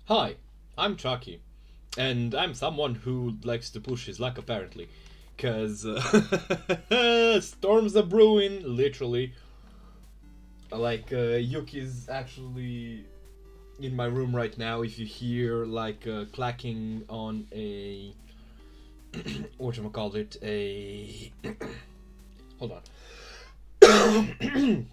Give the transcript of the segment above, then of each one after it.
Hi, I'm Chucky, and I'm someone who likes to push his luck apparently. Cause storms are brewing, literally. Yuki's actually in my room right now. If you hear clacking on a whatchamacallit, a hold on.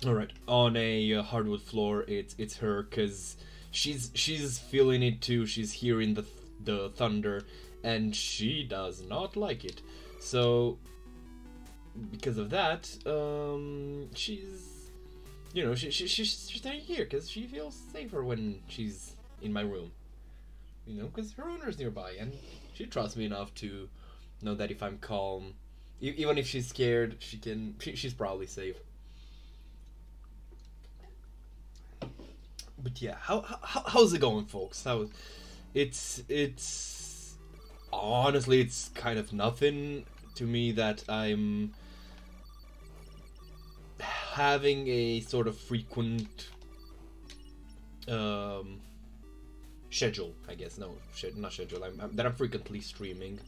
All right, on a hardwood floor, it's her because she's feeling it too. She's hearing the thunder, and she does not like it. So because of that, she's she's staying here because she feels safer when she's in my room. Because her owner's nearby, and she trusts me enough to know that if I'm calm, even if she's scared, she's probably safe. But yeah, how's it going, folks? It's honestly, it's kind of nothing to me that I'm having a sort of frequent um schedule, I guess. No, not schedule. That I'm frequently streaming.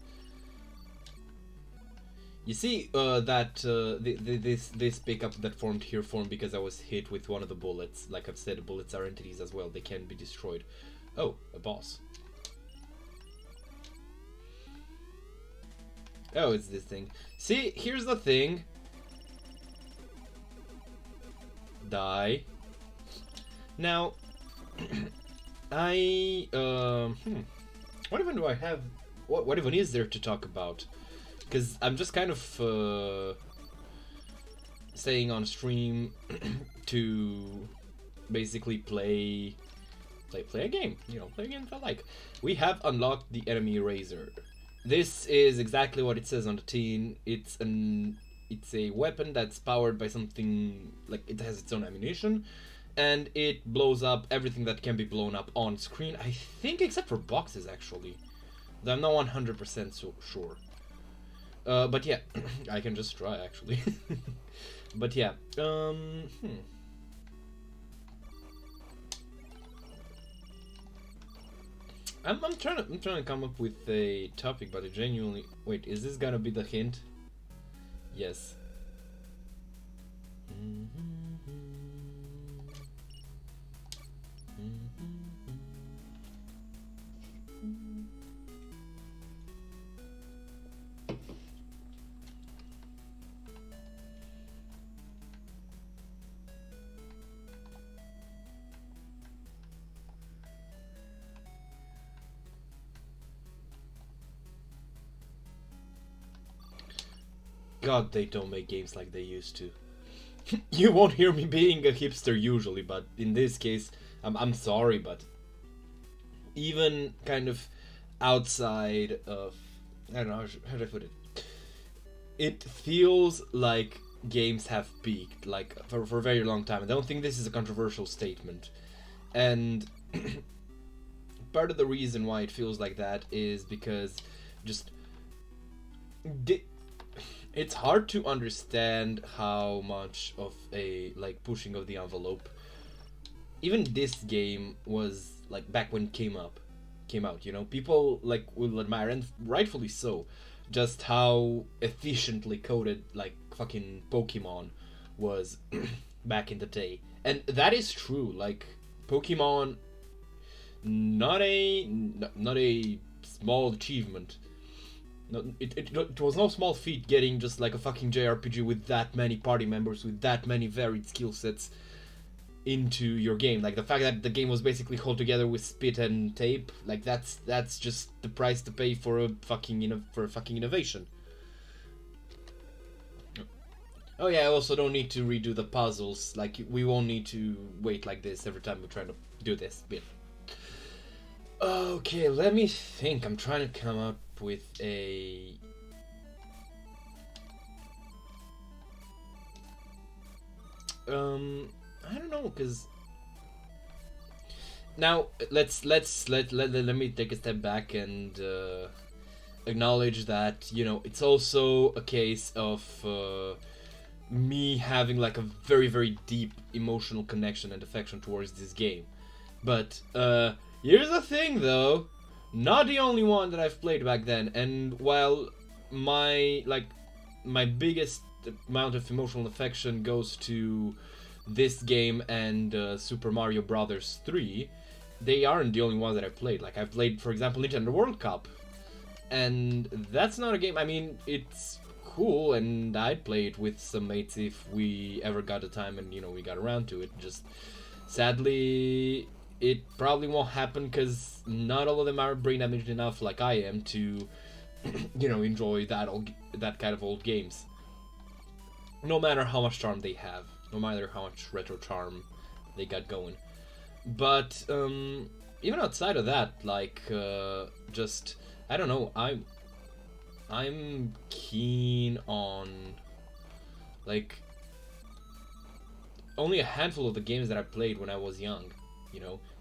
You see, this pickup that formed here formed because I was hit with one of the bullets. Like I've said, bullets are entities as well. They can be destroyed. Oh, a boss. Oh, it's this thing. See, here's the thing. Die. Now, what even do I have? What even is there to talk about? Because I'm just kind of staying on stream to basically play a game. Play a game if I like. We have unlocked the enemy razor. This is exactly what it says on the tin. It's a weapon that's powered by something like it has its own ammunition, and it blows up everything that can be blown up on screen. I think except for boxes actually. I'm not 100% so sure. But yeah, I can just try actually. But yeah, I'm trying to come up with a topic, but I genuinely wait. Is this gonna be the hint? Yes. God, they don't make games like they used to. You won't hear me being a hipster usually, but in this case, I'm sorry, but even kind of outside of, I don't know how do I put it. It feels like games have peaked, like for a very long time. I don't think this is a controversial statement, and part of the reason why it feels like that is because just it's hard to understand how much of a pushing of the envelope even this game was like back when it came out. People will admire, and rightfully so, just how efficiently coded fucking Pokemon was back in the day. And that is true. Like Pokemon, not a small achievement. No, it was no small feat getting just like a fucking JRPG with that many party members, with that many varied skill sets into your game. Like the fact that the game was basically held together with spit and tape, like that's just the price to pay for a fucking innovation. Oh yeah, I also don't need to redo the puzzles. Like we won't need to wait like this every time we're trying to do this bit. Okay, let me think. I'm trying to come up with a I don't know, because now let me take a step back and acknowledge that it's also a case of me having like a very very deep emotional connection and affection towards this game, but Here's the thing, though. Not the only one that I've played back then, and while my biggest amount of emotional affection goes to this game and Super Mario Brothers 3, they aren't the only ones that I've played. Like, I've played, for example, Nintendo World Cup, and that's not a game. I mean, it's cool, and I'd play it with some mates if we ever got the time and, we got around to it. Just, sadly, it probably won't happen because not all of them are brain damaged enough like I am to, enjoy that kind of old games. No matter how much charm they have, no matter how much retro charm they got going. But even outside of that, like, just, I don't know, I'm keen on, like, only a handful of the games that I played when I was young,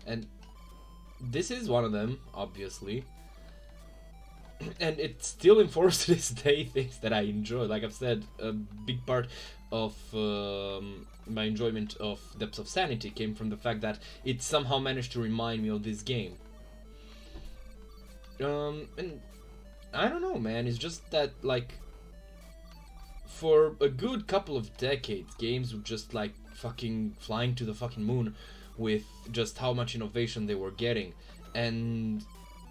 and this is one of them, obviously. And it still enforces to this day things that I enjoy. Like I've said, a big part of my enjoyment of Depths of Sanity came from the fact that it somehow managed to remind me of this game. And I don't know, man, it's just that, like, for a good couple of decades, games were just, like, fucking flying to the fucking moon with just how much innovation they were getting. And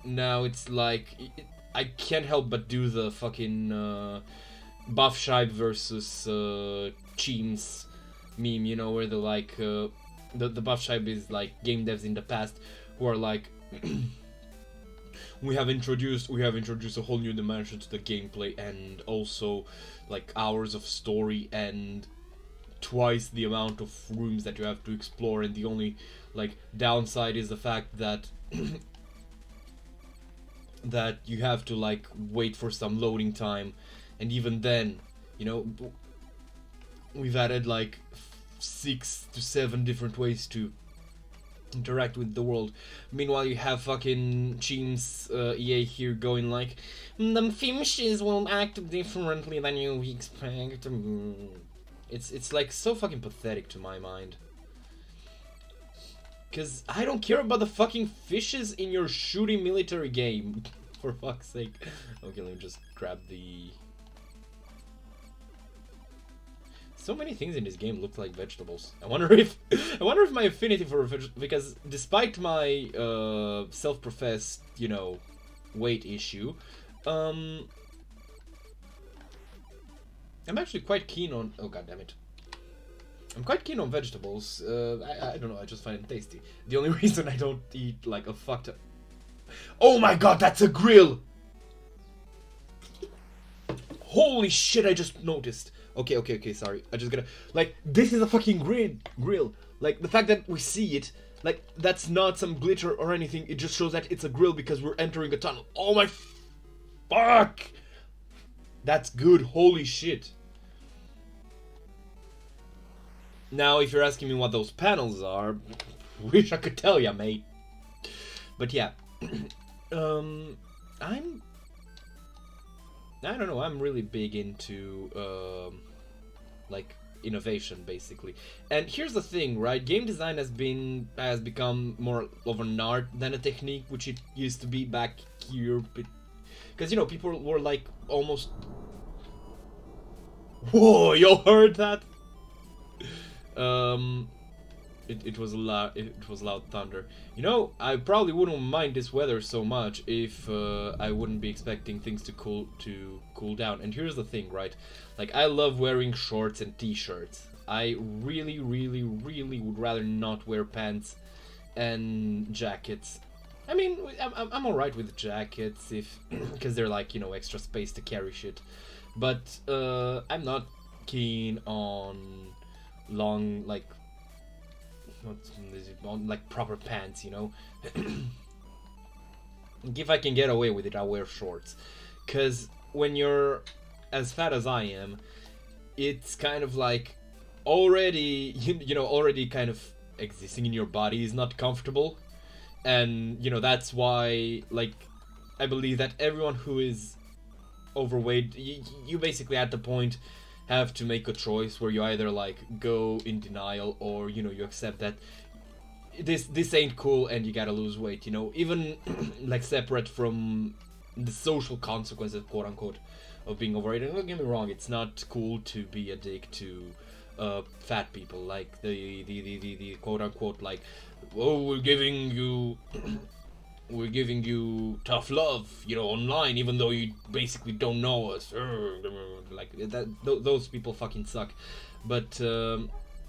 now it's like, I can't help but do the fucking Buffshibe versus Cheems meme, where the like the Buffshibe is like game devs in the past who are like we have introduced a whole new dimension to the gameplay, and also like hours of story and twice the amount of rooms that you have to explore, and the only like downside is the fact that that you have to like wait for some loading time, and even then, we've added like 6 to 7 different ways to interact with the world. Meanwhile, you have fucking Cheems EA here going like, the fishes will act differently than you expect. It's like so fucking pathetic to my mind. Cause I don't care about the fucking fishes in your shooting military game. For fuck's sake. Okay, let me just grab the... So many things in this game look like vegetables. I wonder if my affinity for because despite my self-professed, weight issue, I'm actually quite keen on... Oh, god damn it. I'm quite keen on vegetables. I don't know, I just find it tasty. The only reason I don't eat like a fucked up... Oh my god, that's a grill! Holy shit, I just noticed. Okay, sorry. I just gotta... Like, this is a fucking grill. Like, the fact that we see it, like, that's not some glitch or anything. It just shows that it's a grill because we're entering a tunnel. Oh my... Fuck! That's good. Holy shit. Now, if you're asking me what those panels are, wish I could tell ya, mate. But yeah, I don't know, I'm really big into, like, innovation, basically. And here's the thing, right? Game design has become more of an art than a technique, which it used to be back here. Because, people were, like, almost... Whoa, you heard that? It was loud thunder. I probably wouldn't mind this weather so much if I wouldn't be expecting things to cool down. And here's the thing, right? Like, I love wearing shorts and t-shirts. I really, really, really would rather not wear pants and jackets. I mean, I'm alright with jackets because they're like, extra space to carry shit. But I'm not keen on long, like, proper pants, If I can get away with it, I'll wear shorts. Because when you're as fat as I am, it's kind of like already, already kind of existing in your body is not comfortable. And, that's why, like, I believe that everyone who is overweight, you basically at the point have to make a choice where you either like go in denial or you accept that this ain't cool and you gotta lose weight, you know, even like separate from the social consequences, quote unquote, of being overweight. And don't get me wrong, it's not cool to be a dick to fat people, like the quote unquote, like, oh, we're giving you we're giving you tough love, you know, online, even though you basically don't know us. Like that, those people fucking suck. But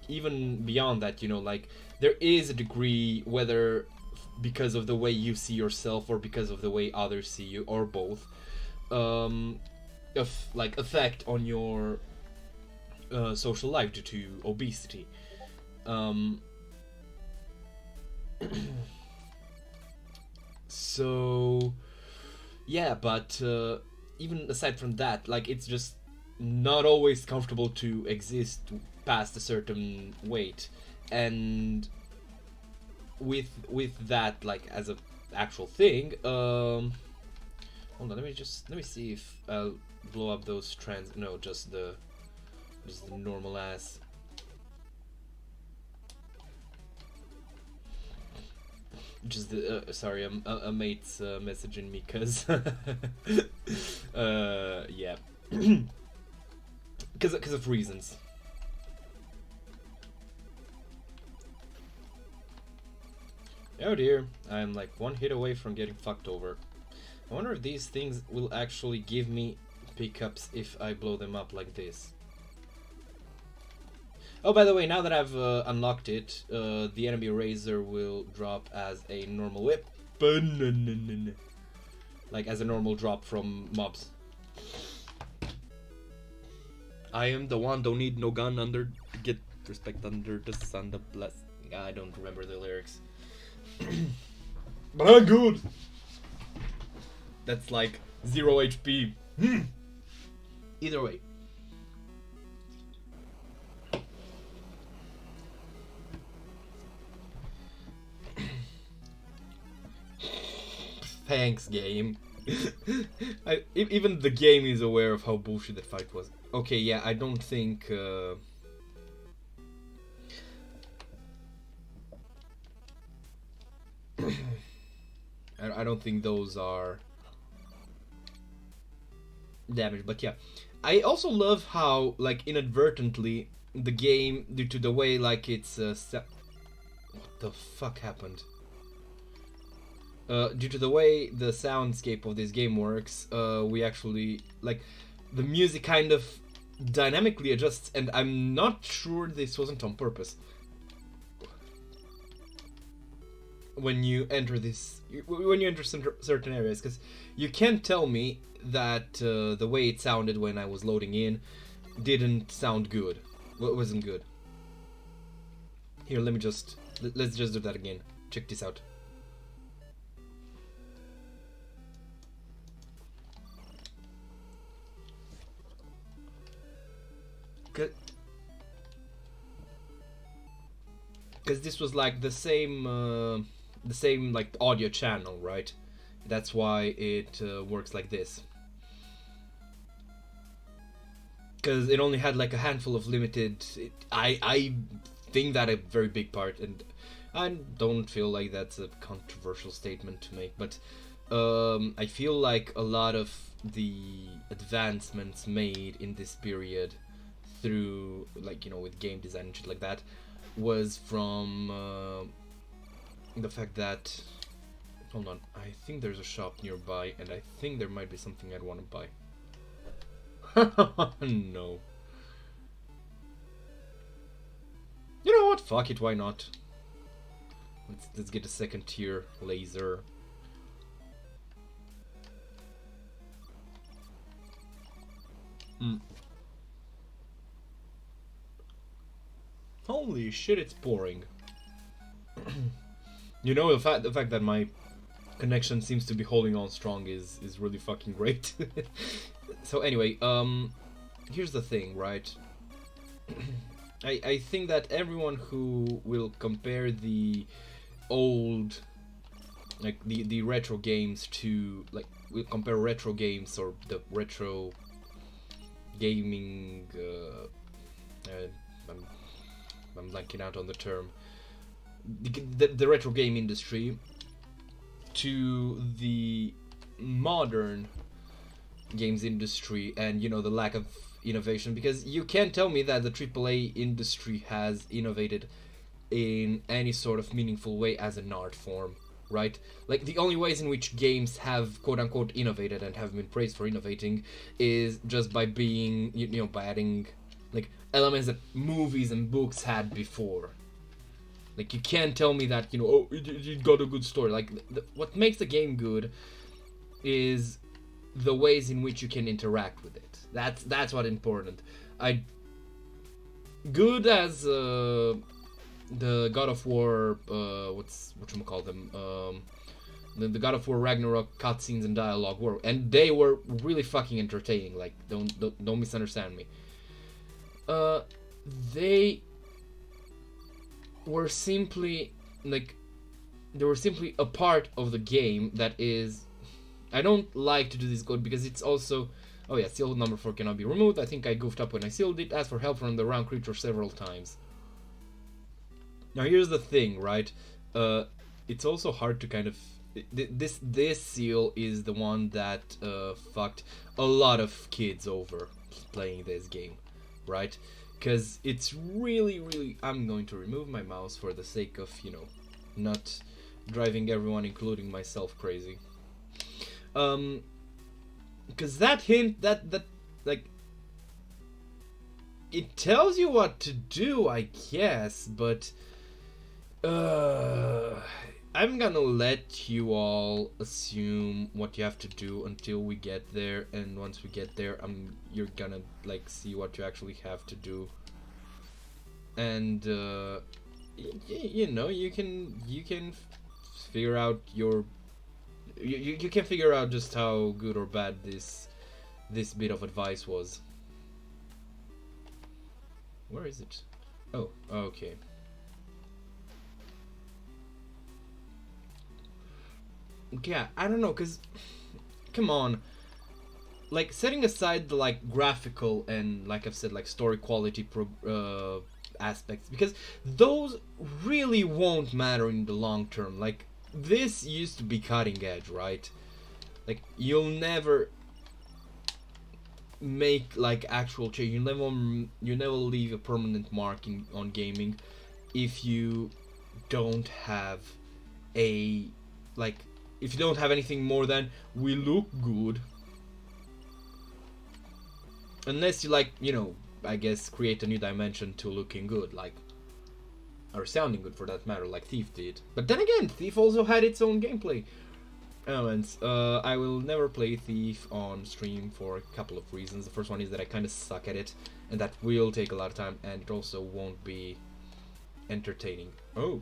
even beyond that, you know, like there is a degree, whether because of the way you see yourself or because of the way others see you, or both, of like effect on your social life due to obesity. So yeah, but even aside from that, like it's just not always comfortable to exist past a certain weight, and with that, like as a actual thing, hold on, let me see if I'll blow up those trans, no, just the normal ass. Just the sorry, a mate's messaging me because yeah, because of reasons. Oh dear, I'm like one hit away from getting fucked over. I wonder if these things will actually give me pickups if I blow them up like this. Oh, by the way, now that I've unlocked it, the enemy razor will drop as a normal weapon. Like as a normal drop from mobs. I am the one, don't need no gun under, get respect under the sun, the bless. I don't remember the lyrics. But I'm good! That's like 0 HP. Either way. Thanks, game. Even the game is aware of how bullshit that fight was. Okay, yeah, I don't think... I don't think those are damaged, but yeah. I also love how, like, inadvertently, the game, due to the way, like, it's... what the fuck happened? Due to the way the soundscape of this game works, we actually, like, the music kind of dynamically adjusts, and I'm not sure this wasn't on purpose. When you enter certain areas, because you can't tell me that the way it sounded when I was loading in didn't sound good. Well, it wasn't good. Here, let's just do that again. Check this out. Because this was like the same like audio channel, right? That's why it works like this. Because it only had like a handful of limited. I think that a very big part, and I don't feel like that's a controversial statement to make, but I feel like a lot of the advancements made in this period through, like, you know, with game design and shit like that, was from the fact that, hold on, I think there's a shop nearby, and I think there might be something I'd want to buy. No. You know what? Fuck it. Why not? Let's get a second tier laser. Holy shit! It's pouring. You know, the fact that my connection seems to be holding on strong is really fucking great. So anyway, here's the thing, right? I think that everyone who will compare the old, like the retro games to, like, will compare retro games or the retro gaming, I'm blanking out on the term, the retro game industry to the modern games industry, and the lack of innovation, because you can't tell me that the AAA industry has innovated in any sort of meaningful way as an art form, right? Like, the only ways in which games have quote-unquote innovated and have been praised for innovating is just by being, by adding, like, elements that movies and books had before. Like, you can't tell me that, oh, it got a good story. Like, what makes the game good is the ways in which you can interact with it. That's what important. Good as the God of War, whatchamacall them, the God of War Ragnarok cutscenes and dialogue were, and they were really fucking entertaining. Like, don't misunderstand me. They were simply a part of the game that is. I don't like to do this code because it's also. Oh yeah, seal number 4 cannot be removed. I think I goofed up when I sealed it. Ask for help from the round creature several times. Now here's the thing, right? It's also hard to kind of. This seal is the one that fucked a lot of kids over playing this game, right? Because it's really. I'm going to remove my mouse for the sake of, not driving everyone, including myself, crazy. Because that hint, that like, it tells you what to do, I guess, but I'm gonna let you all assume what you have to do until we get there, and once we get there, you're gonna like see what you actually have to do, and you can figure out your. You can figure out just how good or bad this bit of advice was. Where is it? Oh, okay. Yeah, I don't know, cause come on, like, setting aside the like graphical and, like I've said, like story quality aspects, because those really won't matter in the long term. Like, this used to be cutting edge, right? Like, you'll never make like actual change. You never leave a permanent mark on gaming if you don't have a like if you don't have anything more than we look good, unless you like, I guess, create a new dimension to looking good, like, or sounding good for that matter, like Thief did. But then again, Thief also had its own gameplay elements. I will never play Thief on stream for a couple of reasons. The first one is that I kind of suck at it, and that will take a lot of time, and it also won't be entertaining. Oh,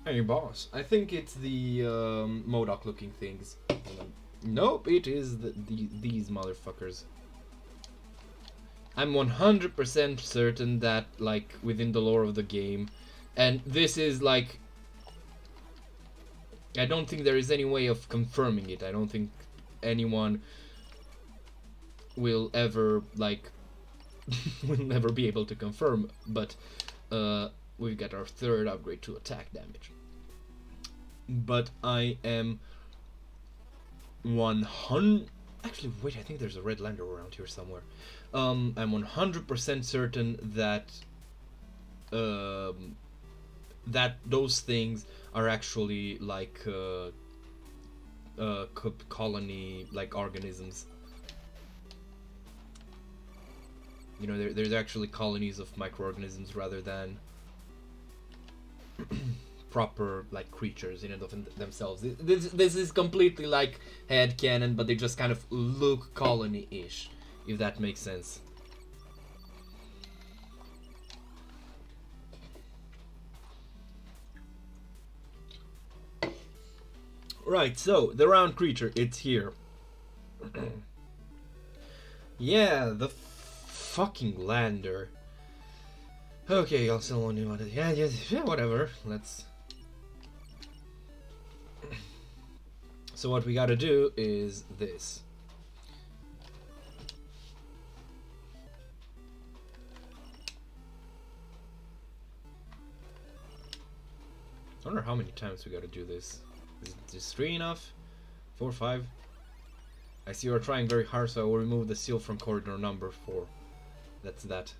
hey boss. I think it's the Modoc looking things. Nope, it is these motherfuckers. I'm 100% certain that, like, within the lore of the game, and this is like, I don't think there is any way of confirming it. I don't think anyone will ever, like, will never be able to confirm, but we've got our third upgrade to attack damage. But I am 100. Actually, wait, I think there's a red lander around here somewhere. I'm 100% certain that that those things are actually like colony like organisms. There's actually colonies of microorganisms rather than proper like creatures in and of themselves. This is completely like headcanon, but they just kind of look colony-ish, if that makes sense. Right, so the round creature, it's here. Yeah, the fucking lander. Okay, I'll still only want it. Yeah, whatever. Let's. So what we gotta do is this. I wonder how many times we gotta do this. Is this 3 enough? 4, 5? I see you're trying very hard, so I will remove the seal from corridor number 4. That's that.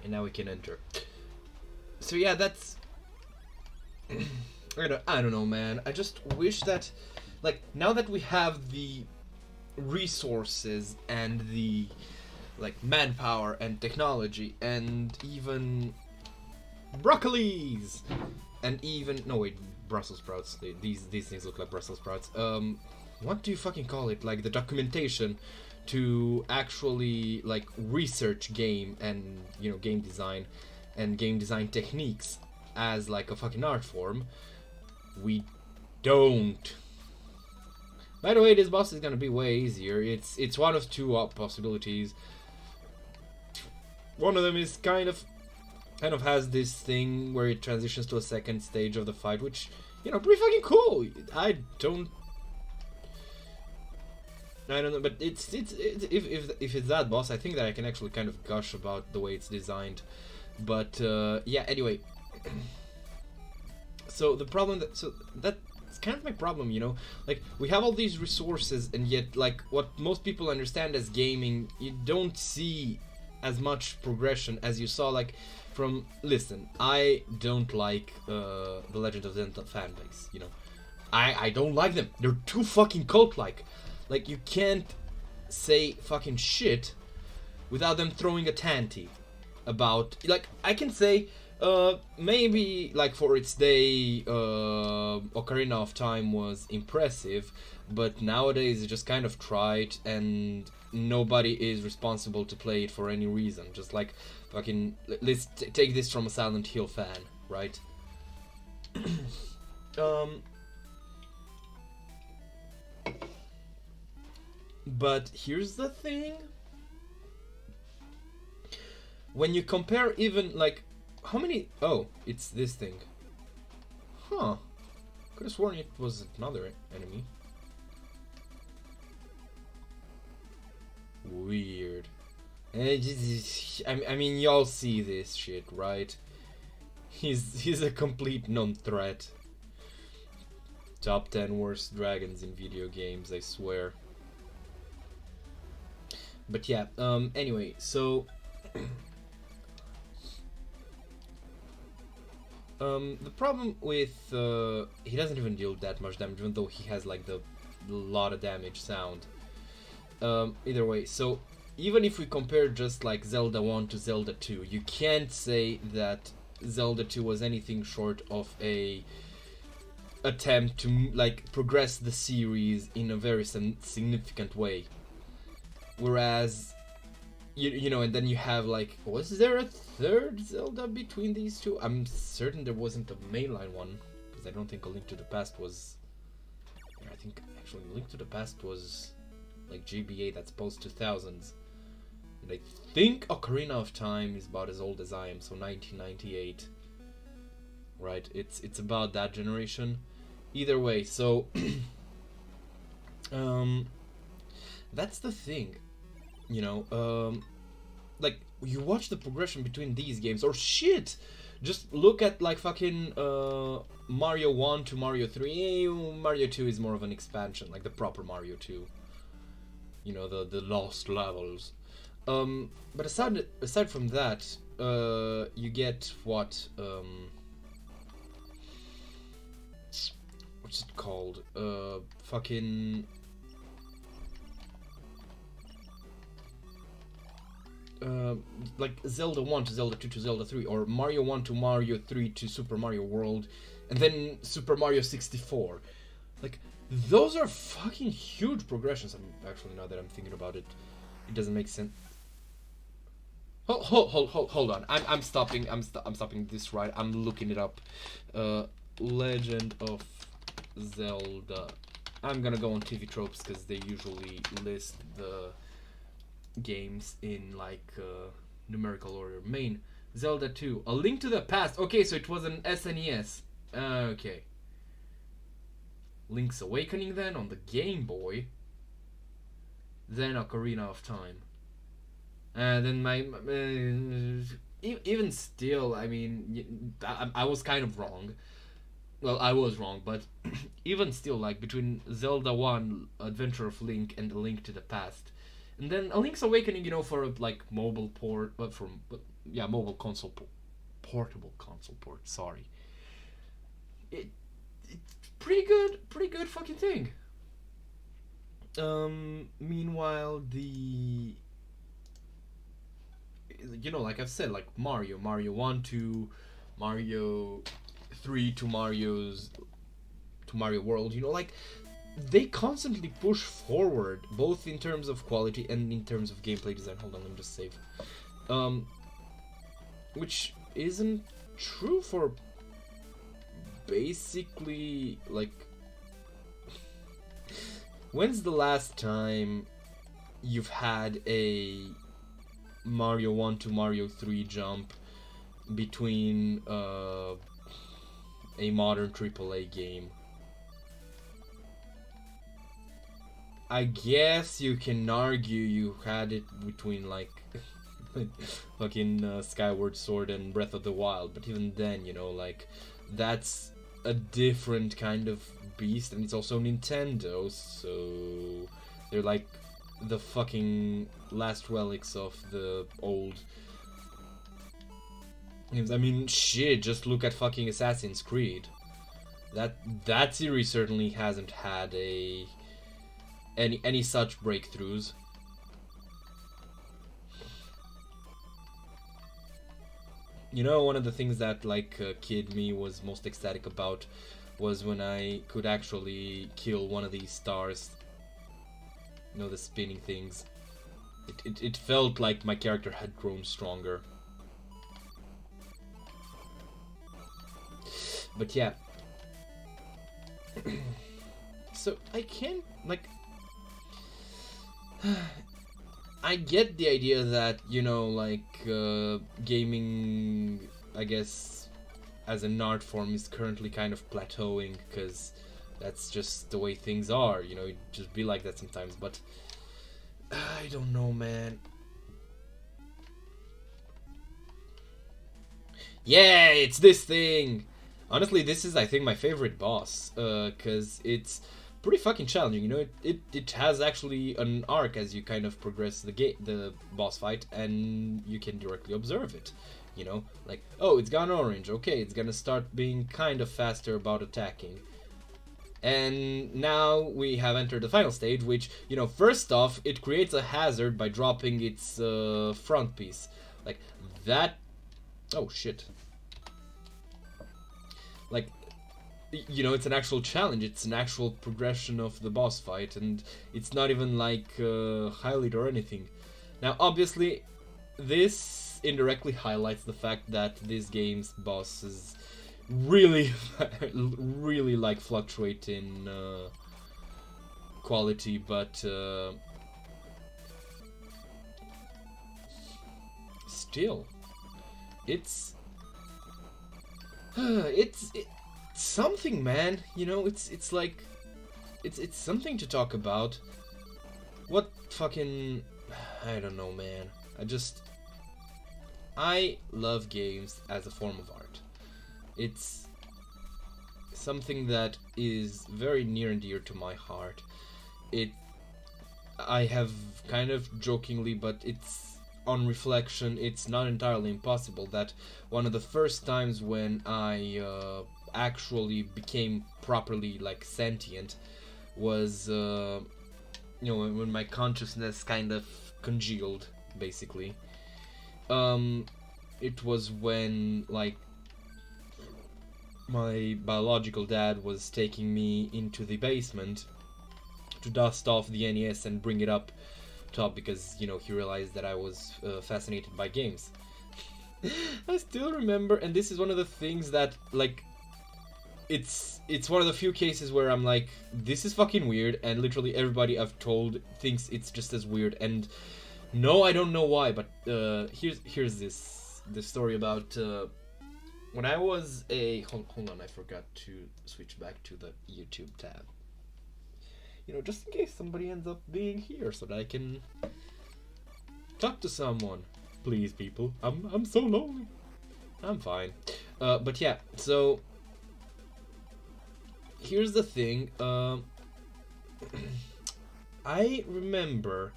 And now we can enter. So yeah, that's... I don't know, man. I just wish that, like, now that we have the resources and the, like, manpower and technology and even broccolis and even... No, wait, Brussels sprouts. These things look like Brussels sprouts. What do you fucking call it? Like, the documentation to actually, like, research game and, you know, game design and game design techniques as, like, a fucking art form. We don't. By the way, this boss is gonna be way easier. It's one of two possibilities. One of them is kind of has this thing where it transitions to a second stage of the fight, which, you know, pretty fucking cool. I don't know, but if it's that boss, I think that I can actually kind of gush about the way it's designed. But yeah, anyway. So the problem that's kind of my problem, you know, like, we have all these resources, and yet, like, what most people understand as gaming, you don't see as much progression as you saw, like, from... Listen, I don't like the Legend of Zelda fanbase, you know. I don't like them. They're too fucking cult-like. Like, you can't say fucking shit without them throwing a tanty about... Like, I can say... maybe, like, for its day, Ocarina of Time was impressive, but nowadays it just kind of tried, and nobody is responsible to play it for any reason. Just like, fucking, let's take this from a Silent Hill fan, right? But here's the thing. When you compare even, like, how many... Oh, it's this thing. Huh. Could have sworn it was another enemy. Weird. I mean, y'all see this shit, right? He's a complete non-threat. Top 10 worst dragons in video games, I swear. But yeah, anyway, so... the problem with he doesn't even deal that much damage, even though he has, like, the lot of damage sound. Either way, so even if we compare just, like, Zelda 1 to Zelda 2, you can't say that Zelda 2 was anything short of a attempt to, like, progress the series in a very significant way. Whereas, you know, and then you have, like, was there a third Zelda between these two? I'm certain there wasn't a mainline one, because I don't think A Link to the Past was... I think, actually, A Link to the Past was, like, GBA, that's post-2000s. And I think Ocarina of Time is about as old as I am, so 1998. Right, it's about that generation. Either way, so... that's the thing. You know, like, you watch the progression between these games, or shit! Just look at, like, fucking Mario 1 to Mario 3. Mario 2 is more of an expansion, like the proper Mario 2. You know, the lost levels. But aside from that, you get what, what's it called? Fucking... like Zelda 1 to Zelda 2 to Zelda 3, or Mario 1 to Mario 3 to Super Mario World, and then Super Mario 64. Like, those are fucking huge progressions. Actually, now that I'm thinking about it, it doesn't make sense. Hold on. I'm stopping. I'm stopping this right. I'm looking it up. Legend of Zelda. I'm gonna go on TV Tropes because they usually list the games in, like, numerical order. Main Zelda 2, A Link to the Past. Okay, so it was an SNES. Okay. Link's Awakening then on the Game Boy. Then Ocarina of Time. And then even still, I mean, I was kind of wrong. Well, I was wrong, but even still, like between Zelda 1, Adventure of Link, and A Link to the Past, and then A Link's Awakening, for like mobile port, yeah, mobile console, portable console port. Sorry, it it's pretty good fucking thing. Meanwhile, like I've said, like Mario 1 to Mario 3 to Mario World, like they constantly push forward, both in terms of quality and in terms of gameplay design. Hold on, let me just save. Which isn't true for basically, like, when's the last time you've had a Mario 1 to Mario 3 jump between a modern AAA game? I guess you can argue you had it between, like, fucking Skyward Sword and Breath of the Wild, but even then, like, that's a different kind of beast, and it's also Nintendo, so they're like the fucking last relics of the old games. I mean, shit, just look at fucking Assassin's Creed. That series certainly hasn't had any such breakthroughs. One of the things that, like, kid me was most ecstatic about was when I could actually kill one of these stars. The spinning things. It felt like my character had grown stronger. But yeah. So I can't, like, I get the idea that, gaming, I guess, as an art form is currently kind of plateauing, because that's just the way things are, it just be like that sometimes, but I don't know, man. Yeah, it's this thing! Honestly, this is, I think, my favorite boss, because it's pretty fucking challenging. It has actually an arc as you kind of progress the boss fight, and you can directly observe it. Like, oh, it's gone orange. Okay, it's gonna start being kind of faster about attacking. And now we have entered the final stage, which, first off, it creates a hazard by dropping its front piece. Like, that... Oh, shit. Like, it's an actual challenge, it's an actual progression of the boss fight, and it's not even like highlight or anything. Now, obviously, this indirectly highlights the fact that this game's bosses really, really, like, fluctuate in quality, but still, it's something, man. It's like it's something to talk about. What fucking, I don't know, man. I love games as a form of art. It's something that is very near and dear to my heart. I have kind of jokingly, but it's on reflection, it's not entirely impossible that one of the first times when I actually became properly, like, sentient was when my consciousness kind of congealed, basically. It was when, like, my biological dad was taking me into the basement to dust off the NES and bring it up top, because he realized that I was fascinated by games. I still remember, and this is one of the things that, like, it's one of the few cases where I'm like, this is fucking weird, and literally everybody I've told thinks it's just as weird, and no, I don't know why, but here's this story about when I was hold on, I forgot to switch back to the YouTube tab. Just in case somebody ends up being here so that I can talk to someone. Please, people. I'm so lonely. I'm fine. But yeah, so here's the thing. I remember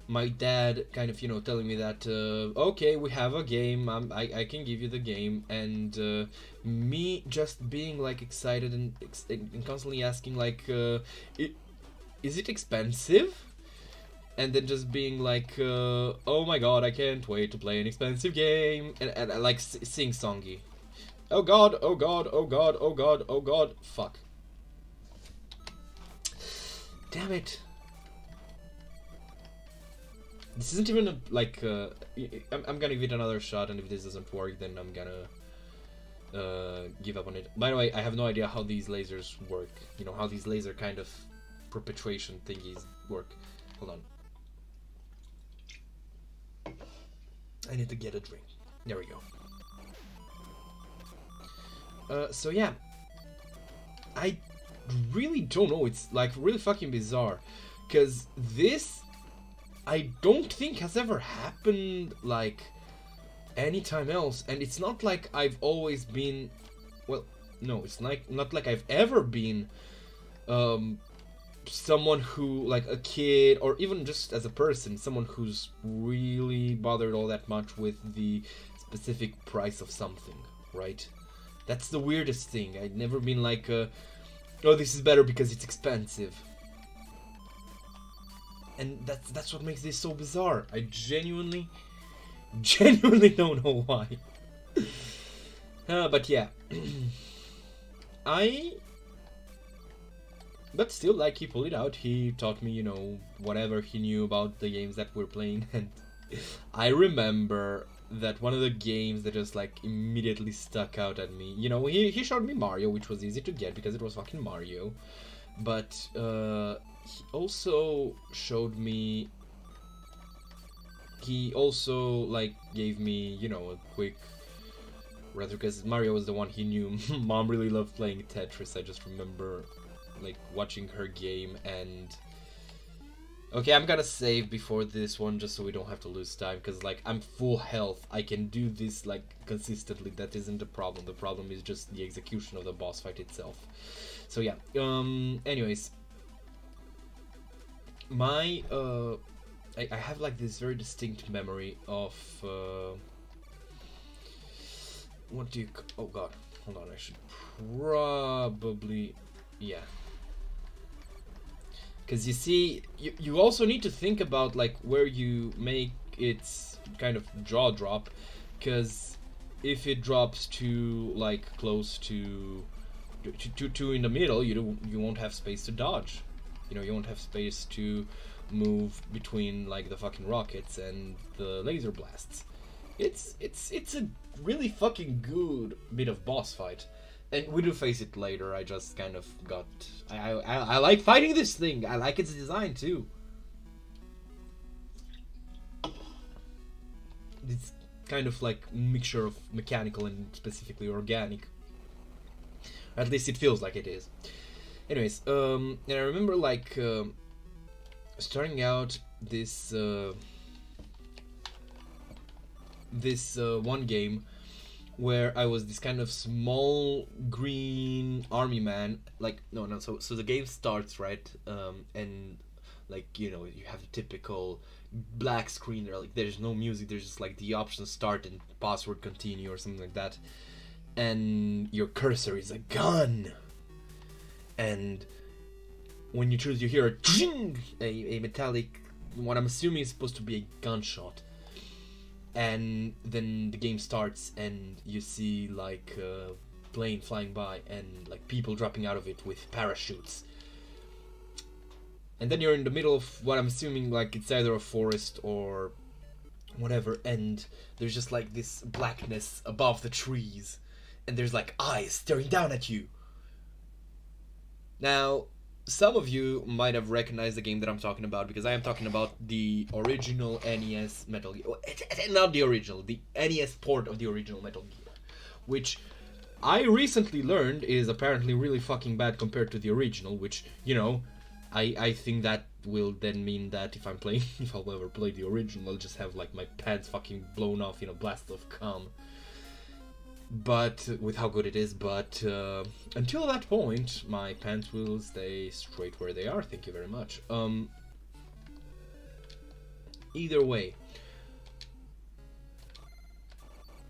my dad kind of, telling me that, okay, we have a game, I can give you the game, and me just being, like, excited and constantly asking, like, is it expensive? And then just being like, oh my god, I can't wait to play an expensive game, and like, sing-songy. Oh god, oh god, oh god, oh god, oh god, fuck. Damn it. This isn't even like, I'm gonna give it another shot, and if this doesn't work, then I'm gonna give up on it. By the way, I have no idea how these lasers work. How these laser kind of perpetuation thingies work. Hold on. I need to get a drink. There we go. So yeah. I really don't know. It's like really fucking bizarre. Because this, I don't think has ever happened like anytime else. And it's not like I've always been, well, no, it's like not like I've ever been someone who, like a kid, or even just as a person, someone who's really bothered all that much with the specific price of something, right? That's the weirdest thing. I've never been like, oh, this is better because it's expensive. And that's what makes this so bizarre. I genuinely don't know why. But yeah. But still, like, he pulled it out. He taught me, whatever he knew about the games that we're playing. And I remember that one of the games that just, like, immediately stuck out at me. He showed me Mario, which was easy to get because it was fucking Mario. But he also showed me... He also, like, gave me, a quick... Rather, because Mario was the one he knew. Mom really loved playing Tetris. I just remember... like watching her game. And okay, I'm gonna save before this one just so we don't have to lose time, because like I'm full health. I can do this like consistently. That isn't the problem. The problem is just the execution of the boss fight itself. So yeah, anyways, my I have like this very distinct memory of what do you oh god, hold on, I should probably, yeah. Because you see, you also need to think about like where you make its kind of jaw drop, because if it drops to like close to in the middle, you won't have space to dodge. You won't have space to move between like the fucking rockets and the laser blasts. It's a really fucking good bit of boss fight. And we do face it later. I just kind of got... I like fighting this thing. I like its design too. It's kind of like mixture of mechanical and specifically organic. At least it feels like it is. Anyways, and I remember like starting out this one game where I was this kind of small green army man. Like so the game starts, right, and like you have the typical black screen there, like there's no music, there's just like the option start and password continue or something like that, and your cursor is a gun, and when you choose, you hear a metallic, what I'm assuming is supposed to be a gunshot. And then the game starts and you see like a plane flying by and like people dropping out of it with parachutes. And then you're in the middle of what I'm assuming like it's either a forest or whatever, and there's just like this blackness above the trees and there's like eyes staring down at you. Now, some of you might have recognized the game that I'm talking about, because I am talking about the original NES Metal Gear. Not the original, the NES port of the original Metal Gear, which I recently learned is apparently really fucking bad compared to the original, which, I think that will then mean that if I'm playing, if I'll ever play the original, I'll just have like my pants fucking blown off in a blast of cum. But with how good it is, but until that point, my pants will stay straight where they are. Thank you very much. Either way,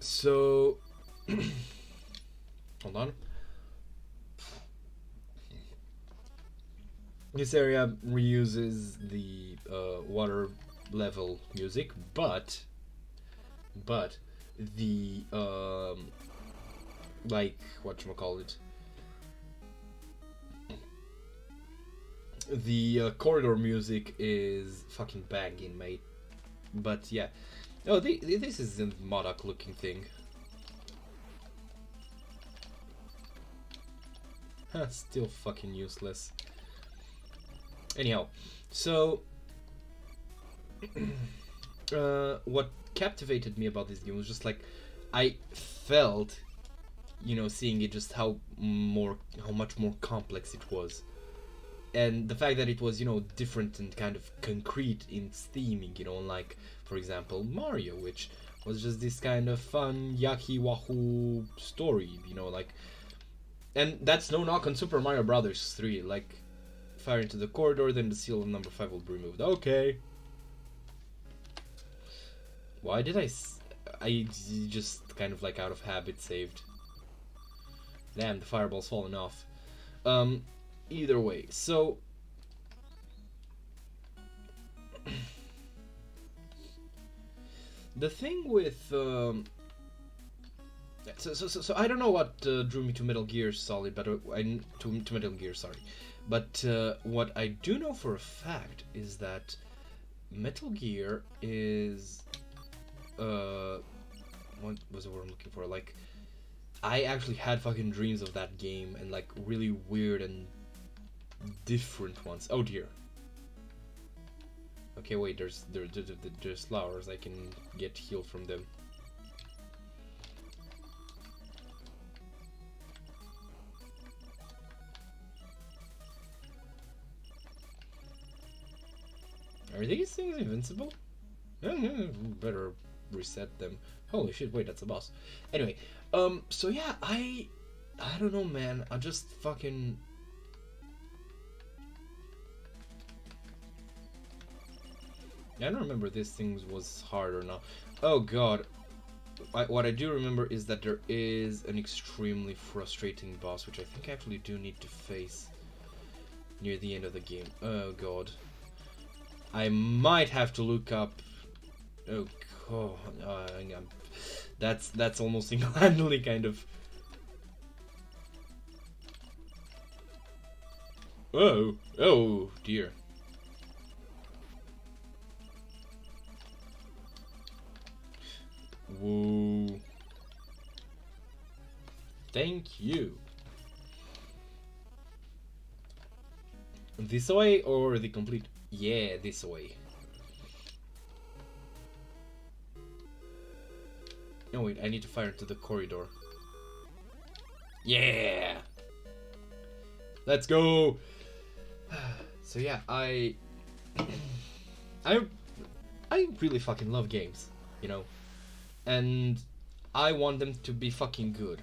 so hold on. This area reuses the water level music, but the like whatchamacallit, the corridor music is fucking banging, mate. But yeah, oh, this is a Modoc looking thing. Huh, still fucking useless. Anyhow, so what captivated me about this game was just like I felt, you know, seeing it, just how much more complex it was, and the fact that it was, you know, different and kind of concrete in its theming, you know, like for example Mario, which was just this kind of fun yaki wahoo story, you know, like, and that's no knock on Super Mario Brothers 3, like fire into the corridor, then the seal of number 5 will be removed. Okay. Why did I just kind of like out of habit saved. Damn, the fireball's falling off. Either way, so the thing with so I don't know what drew me to Metal Gear Solid, but to Metal Gear, sorry. But what I do know for a fact is that Metal Gear is what was the word I'm looking for? Like, I actually had fucking dreams of that game, and like really weird and different ones. Oh dear. Okay, wait. There's flowers. I can get healed from them. Are these things invincible? Better reset them. Holy shit, wait, that's a boss. Anyway, so yeah, I don't know, man. I just fucking... I don't remember this thing was hard or not. Oh god. What I do remember is that there is an extremely frustrating boss, which I think I actually do need to face near the end of the game. Oh god. I might have to look up. Oh god, that's almost single-handedly kind of. Oh dear. Whoa. Thank you. This way or the complete? Yeah, this way. No, wait, I need to fire into the corridor. Yeah! Let's go! So yeah, I really fucking love games, you know? And I want them to be fucking good.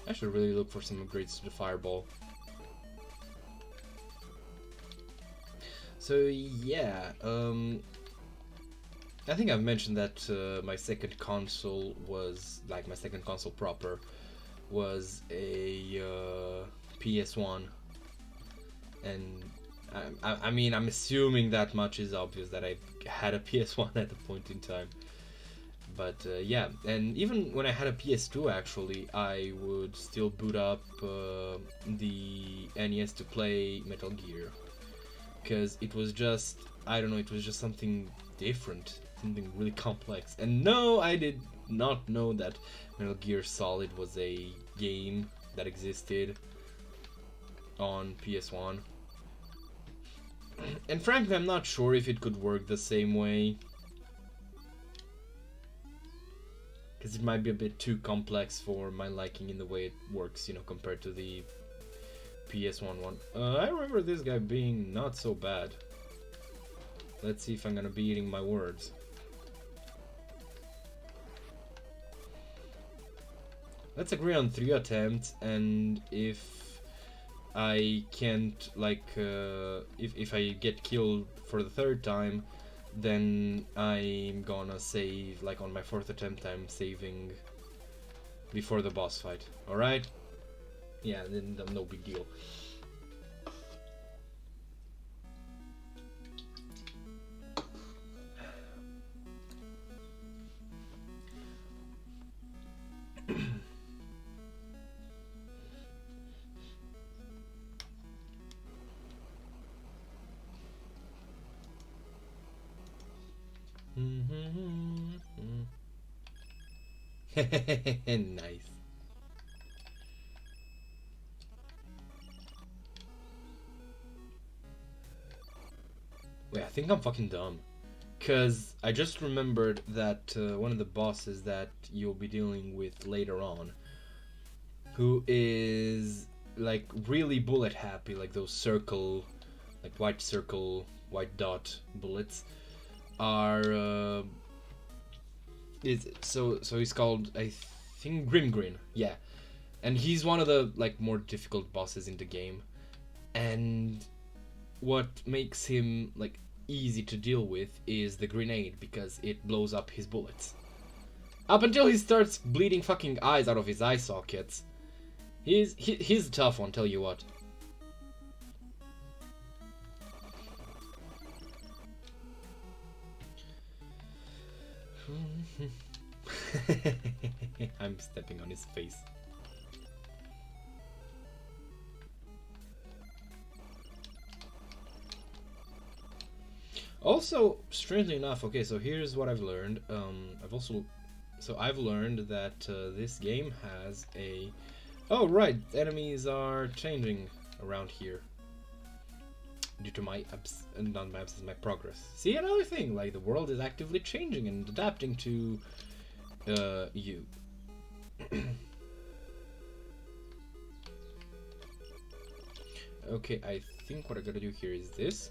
I should really look for some upgrades to the fireball. So yeah, I think I've mentioned that my second console was, like, my second console proper was a PS1, and I mean, I'm assuming that much is obvious, that I had a PS1 at the point in time. But yeah, and even when I had a PS2, actually, I would still boot up the NES to play Metal Gear. Because it was just, I don't know, it was just something different, something really complex. And no, I did not know that Metal Gear Solid was a game that existed on PS1. And frankly, I'm not sure if it could work the same way. Because it might be a bit too complex for my liking in the way it works, you know, compared to the PS1 one. I remember this guy being not so bad. Let's see if I'm gonna be eating my words. Let's agree on 3 attempts, and if I can't, like, if I get killed for the 3rd time, then I'm gonna save, like on my 4th attempt, I'm saving before the boss fight. Alright? Yeah, then no big deal. Nice. Wait, I think I'm fucking dumb. Because I just remembered that one of the bosses that you'll be dealing with later on, who is like really bullet happy, like those circle, like white circle, white dot bullets, are so he's called, I think, Grimgrin, yeah, and he's one of the like more difficult bosses in the game, and what makes him like easy to deal with is the grenade, because it blows up his bullets. Up until he starts bleeding fucking eyes out of his eye sockets. He's a tough one, tell you what. I'm stepping on his face. Also, strangely enough, okay, so here's what I've learned. I've learned that this game has a... Oh, right, enemies are changing around here. Due to my not my absence, my progress. See, another thing, like the world is actively changing and adapting to you. Okay, I think what I gotta do here is this.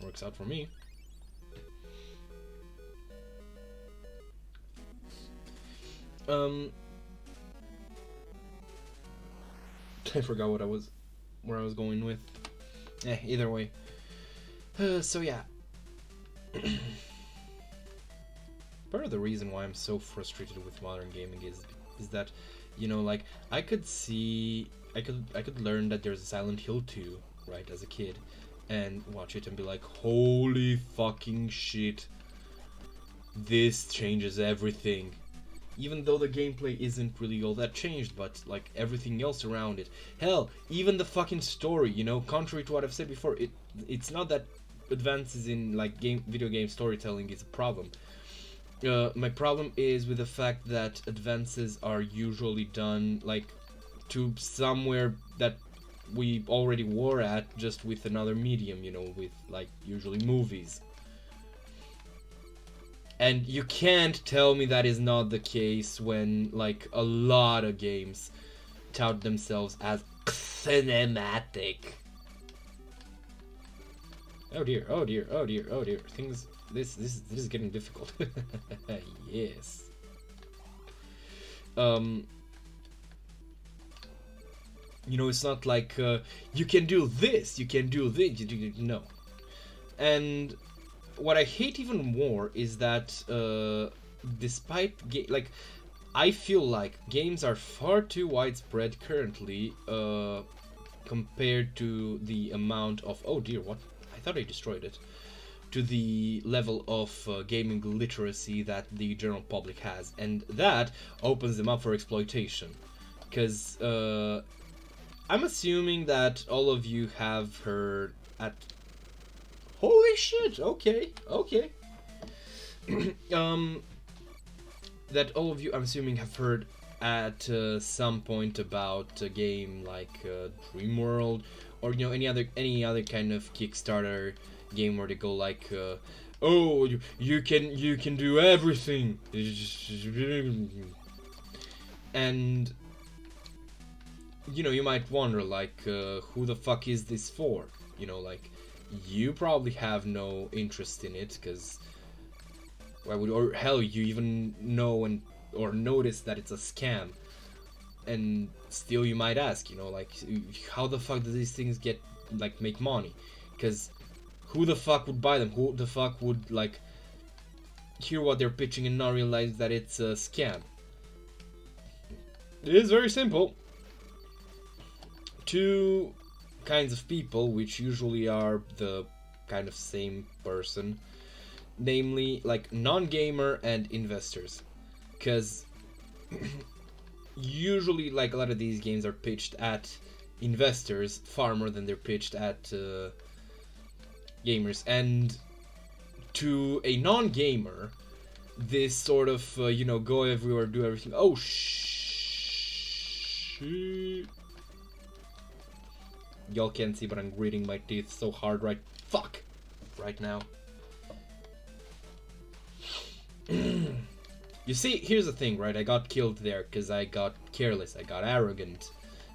Works out for me. I forgot where I was going with. Either way. So yeah. Part of the reason why I'm so frustrated with modern gaming is that, you know, like I could learn that there's a Silent Hill 2, right, as a kid, and watch it and be like, holy fucking shit, this changes everything. Even though the gameplay isn't really all that changed, but like everything else around it. Hell, even the fucking story, you know, contrary to what I've said before, it's not that advances in like video game storytelling is a problem. My problem is with the fact that advances are usually done like to somewhere that we already were at, just with another medium, you know, with like usually movies. And you can't tell me that is not the case when like a lot of games tout themselves as cinematic. Oh dear, oh dear, oh dear, oh dear. Things this is getting difficult. Yes. You know, it's not like you can do this, you can do this, no. And what I hate even more is that despite I feel like games are far too widespread currently compared to the amount of, oh dear, what? I thought I destroyed it. To the level of gaming literacy that the general public has, and that opens them up for exploitation. Because I'm assuming that all of you have heard at. Holy shit! Okay, okay. That all of you, I'm assuming, have heard at some point about a game like Dreamworld, or any other kind of Kickstarter game where they go like, oh, you can do everything, and you might wonder like, who the fuck is this for? Like, you probably have no interest in it, because why would, or hell, you even know or notice that it's a scam, and still you might ask, like, how the fuck do these things make money? Because who the fuck would buy them? Who the fuck would hear what they're pitching and not realize that it's a scam? It is very simple. Two kinds of people, which usually are the kind of same person, namely non-gamer and investors, because usually a lot of these games are pitched at investors far more than they're pitched at gamers. And to a non-gamer, this sort of go everywhere, do everything, oh shit, y'all can't see but I'm gritting my teeth so hard right now. You see, here's the thing, right? I got killed there because I got careless, I got arrogant.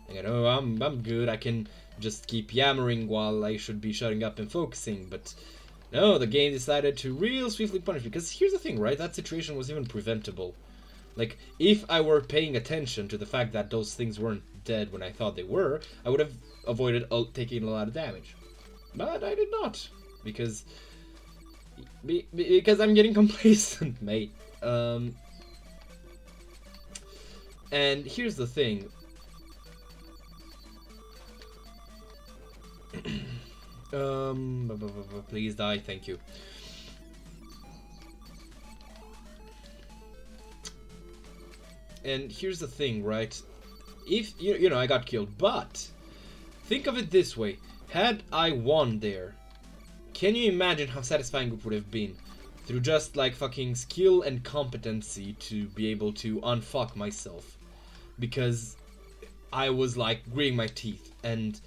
I got, oh, I'm good, I can just keep yammering while I should be shutting up and focusing. But no, the game decided to real swiftly punish me. Because here's the thing, right? That situation was even preventable. Like, if I were paying attention to the fact that those things weren't dead when I thought they were, I would have avoided taking a lot of damage. But I did not, because I'm getting complacent, mate. And here's the thing. Please die, thank you. And here's the thing, right? If I got killed, but think of it this way: had I won there, can you imagine how satisfying it would have been? Through just fucking skill and competency to be able to unfuck myself. Because I was gritting my teeth. And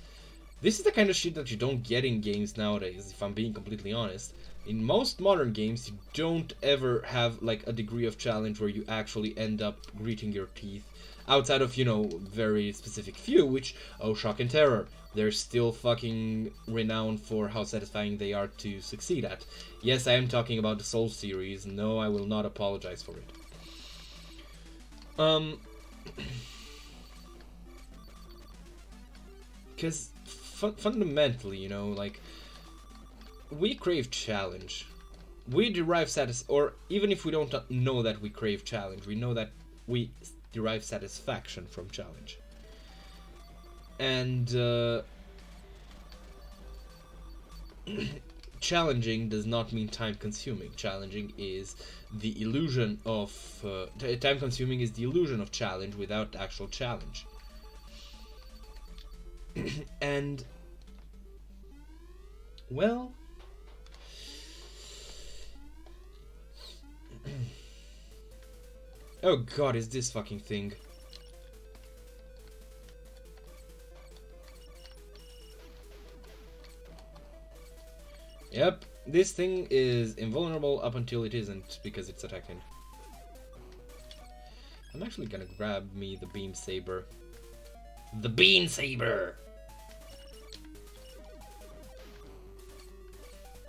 this is the kind of shit that you don't get in games nowadays, if I'm being completely honest. In most modern games, you don't ever have a degree of challenge where you actually end up gritting your teeth. Outside of, very specific few, which, oh shock and terror, they're still fucking renowned for how satisfying they are to succeed at. Yes, I am talking about the Soul series. No, I will not apologize for it. Because fundamentally, we crave challenge. We derive or even if we don't know that we crave challenge, we know that we derive satisfaction from challenge. And challenging does not mean time-consuming. Challenging is the illusion of time-consuming is the illusion of challenge without actual challenge. And well, oh god, is this fucking thing. Yep, this thing is invulnerable up until it isn't, because it's attacking. I'm actually gonna grab me the beam saber. The beam saber!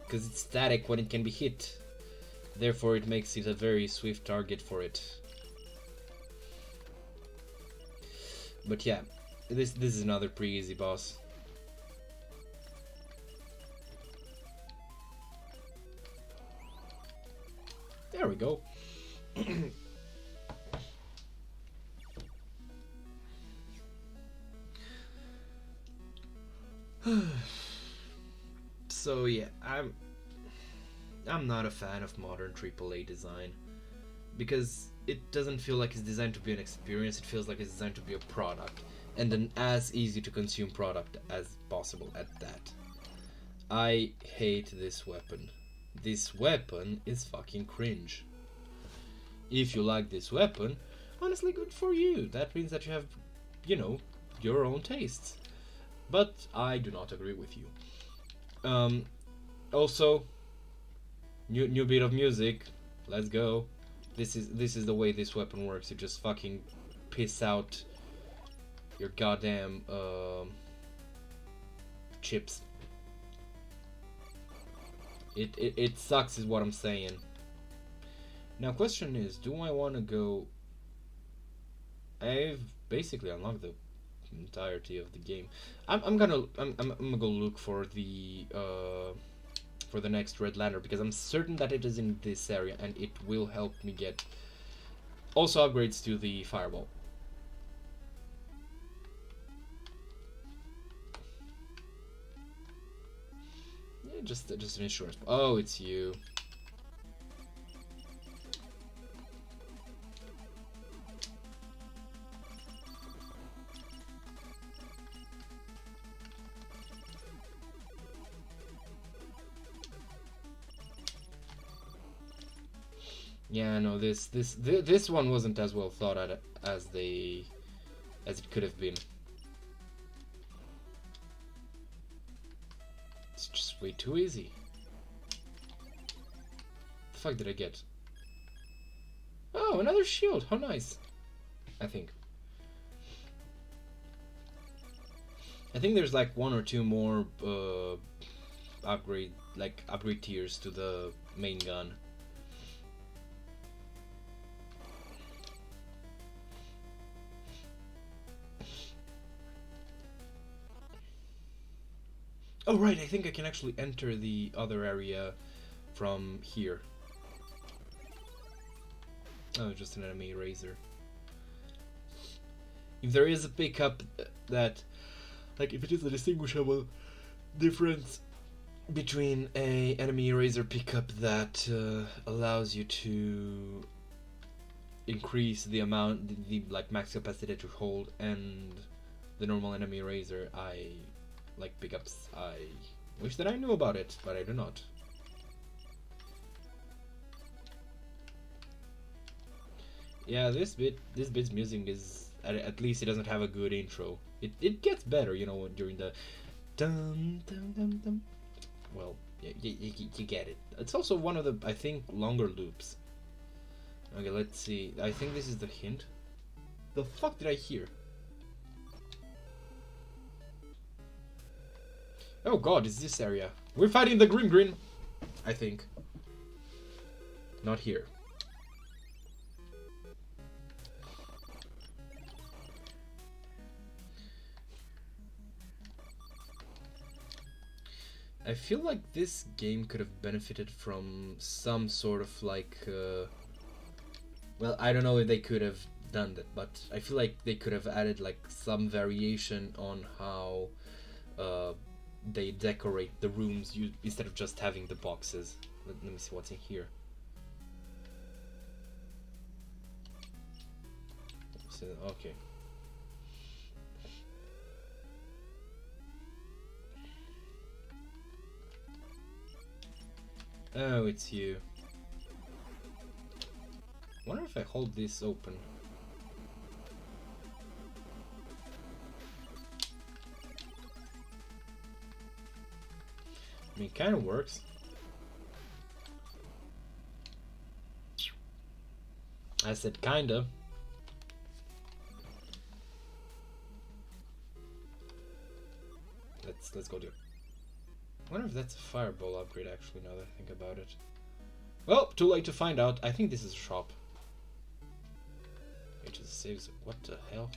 Because it's static when it can be hit. Therefore it makes it a very swift target for it. But yeah, this is another pretty easy boss. go. So yeah, I'm not a fan of modern AAA design because it doesn't feel like it's designed to be an experience. It feels like it's designed to be a product, and an as easy to consume product as possible at that. I hate this weapon. This weapon is fucking cringe. If you like this weapon, honestly, good for you. That means that you have, you know, your own tastes. But I do not agree with you. Also, new bit of music. Let's go. This is the way this weapon works. You just fucking piss out your goddamn chips. It sucks is what I'm saying. Now question is, do I want to go... I've basically unlocked the entirety of the game. I'm gonna go look for the next red lantern because I'm certain that it is in this area and it will help me get also upgrades to the fireball. Yeah, just an insurance. Oh, it's you. Yeah, no, this one wasn't as well thought out as it could have been. It's just way too easy. The fuck did I get? Oh, another shield. How nice. I think there's like one or two more upgrade tiers to the main gun. Oh right, I think I can actually enter the other area from here. Oh, just an enemy razor. If there is a pickup that, like, if it is a distinguishable difference between a enemy eraser pickup that allows you to increase the amount, the like max capacity to hold, and the normal enemy eraser, I like pickups. I wish that I knew about it, but I do not. Yeah, this bit's music is at least it doesn't have a good intro. It gets better, you know, during the dum dum dum dum. Well, you get it. It's also one of the, I think, longer loops. Okay, let's see. I think this is the hint. The fuck did I hear? Oh god, it's this area. We're fighting the green. I think. Not here. I feel like this game could have benefited from some sort of like well, I don't know if they could have done that, but I feel like they could have added like some variation on how they decorate the rooms instead of just having the boxes. Let me see what's in here. Okay. Oh, it's you. Wonder if I hold this open. I mean, it kind of works. I said kinda. Let's go do it. I wonder if that's a fireball upgrade actually, now that I think about it. Well, too late to find out. I think this is a shop. It just saves. What the hell?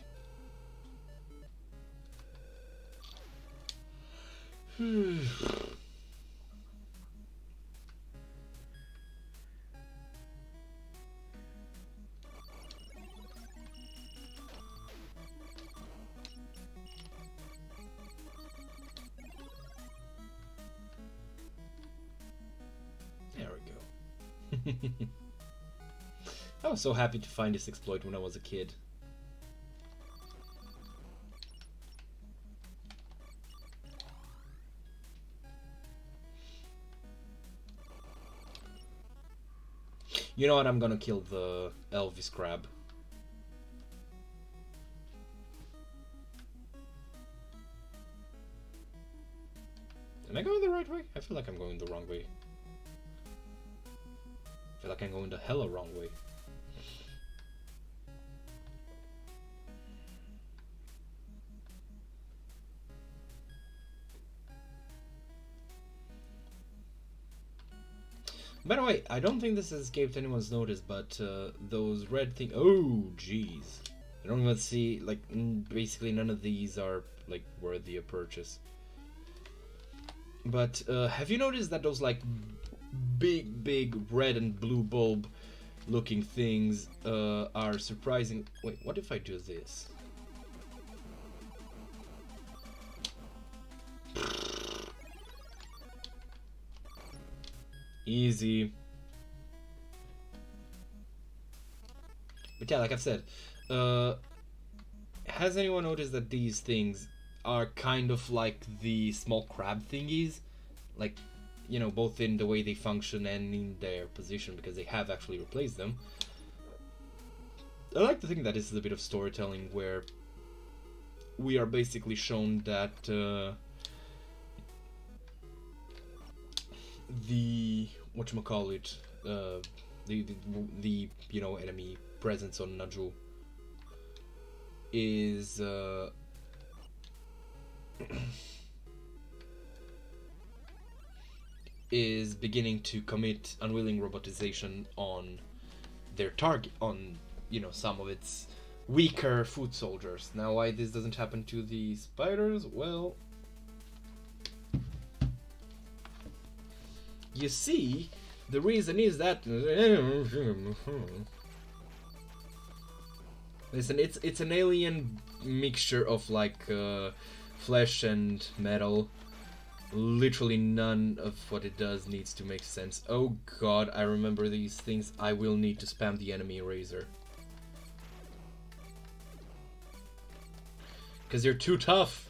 I was so happy to find this exploit when I was a kid. You know what? I'm gonna kill the Elvis crab. Am I going the right way? I feel like I'm going the wrong way. I feel like I'm going the hella wrong way. By the way, I don't think this has escaped anyone's notice, but those red things. Oh, jeez. I don't even see, like, basically none of these are, like, worthy of purchase. But have you noticed that those, like, big red and blue bulb looking things are surprising? Wait, what if I do this? Easy. But yeah, like I've said, has anyone noticed that these things are kind of like the small crab thingies? Like, you know, both in the way they function and in their position, because they have actually replaced them. I like to think that this is a bit of storytelling where we are basically shown that the whatchamacallit, the you know, enemy presence on Naju is is beginning to commit unwilling robotization on their target, on, you know, some of its weaker foot soldiers. Now, why this doesn't happen to the spiders? Well, you see, the reason is that listen, it's an alien mixture of like flesh and metal. Literally none of what it does needs to make sense. Oh god, I remember these things. I will need to spam the enemy eraser. Because they're too tough.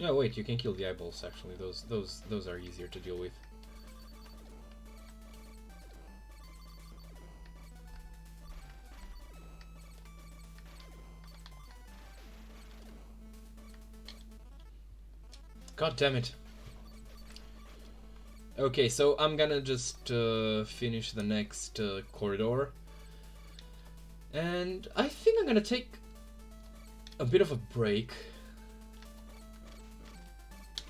Oh wait, you can kill the eyeballs actually. Those are easier to deal with. God damn it. Okay, so I'm gonna just finish the next corridor. And I think I'm gonna take a bit of a break.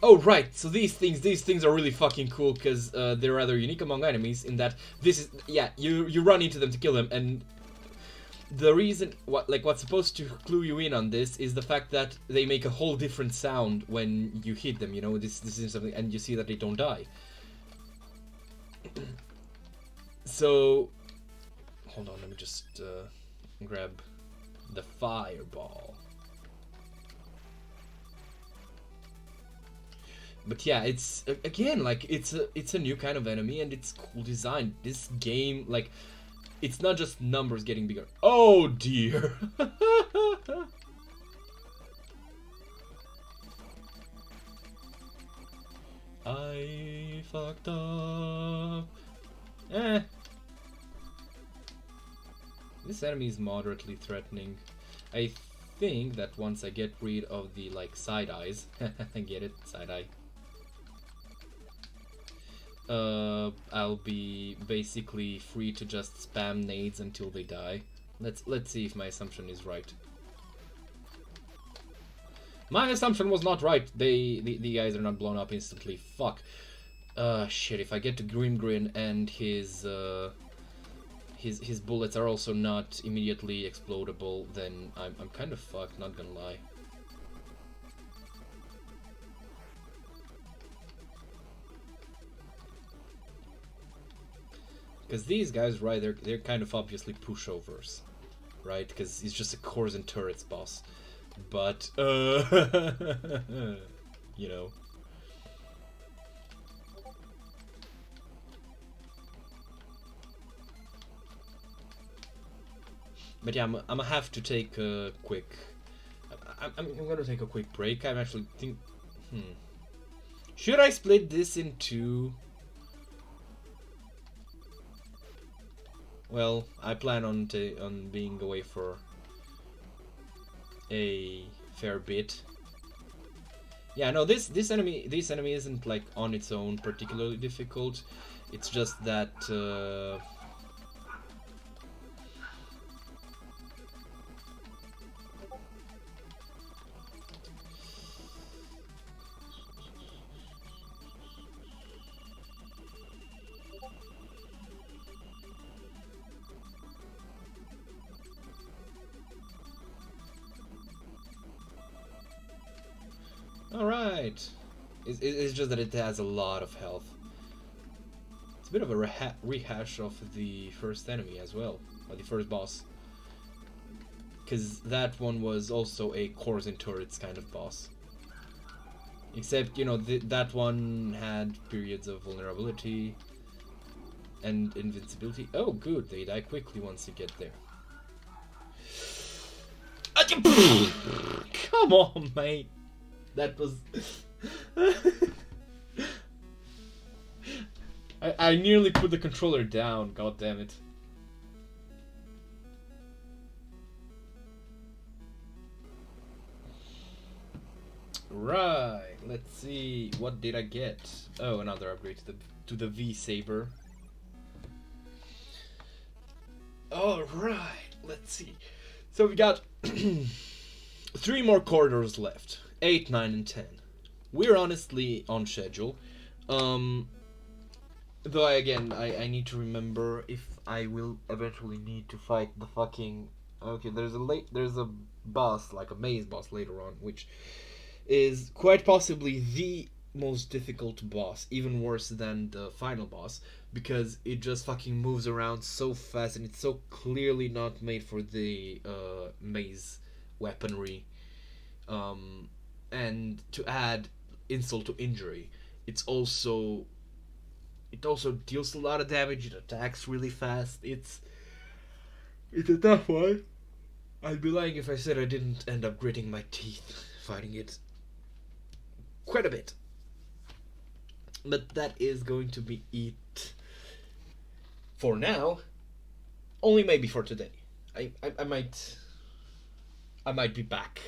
Oh, right, so these things are really fucking cool, because they're rather unique among enemies in that this is, yeah, you run into them to kill them, and the reason, what's supposed to clue you in on this is the fact that they make a whole different sound when you hit them, you know, this is something, and you see that they don't die. So, hold on, let me just grab the fireball. But yeah, it's, again, like, it's a new kind of enemy, and it's cool design. This game, like, it's not just numbers getting bigger. Oh dear. I fucked up. This enemy is moderately threatening. I think that once I get rid of the, like, side eyes, get it? Side eye. I'll be basically free to just spam nades until they die. Let's see if my assumption is right. My assumption was not right. The guys are not blown up instantly. Fuck. Shit. If I get to Grin and his bullets are also not immediately explodable, then I'm kind of fucked. Not gonna lie. Because these guys, right, they're kind of obviously pushovers. right? Because he's just a cores and turrets boss. But you know. But yeah, I'm gonna have to take a quick. I'm gonna take a quick break. I'm actually think. Should I split this in two? Well, I plan on being away for a fair bit. Yeah, no, this enemy isn't like on its own particularly difficult. It's just that. Alright. It's just that it has a lot of health. It's a bit of a rehash of the first enemy as well, or the first boss. Because that one was also a cores and turrets kind of boss. Except, you know, that one had periods of vulnerability and invincibility. Oh, good, they die quickly once you get there. Come on, mate. That was... I nearly put the controller down, god damn it. Right, let's see, what did I get? Oh, another upgrade to the V-Saber. Alright, let's see. So we got 3 more corridors left. 8, 9, and 10. We're honestly on schedule. Though I need to remember if I will eventually need to fight the fucking... Okay, there's a boss, like a maze boss later on, which is quite possibly the most difficult boss, even worse than the final boss, because it just fucking moves around so fast and it's so clearly not made for the maze weaponry. And to add insult to injury, it also deals a lot of damage. It attacks really fast. It's a tough one. I'd be lying if I said I didn't end up gritting my teeth fighting it quite a bit. But that is going to be it for now. Only maybe for today. I might be back.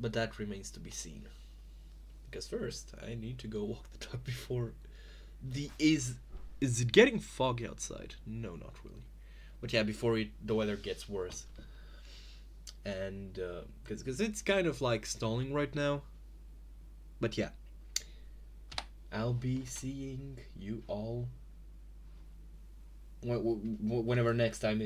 But that remains to be seen. Because first, I need to go walk the dog before is it getting foggy outside? No, not really. But yeah, before the weather gets worse. And because it's kind of like stalling right now. But yeah, I'll be seeing you all whenever next time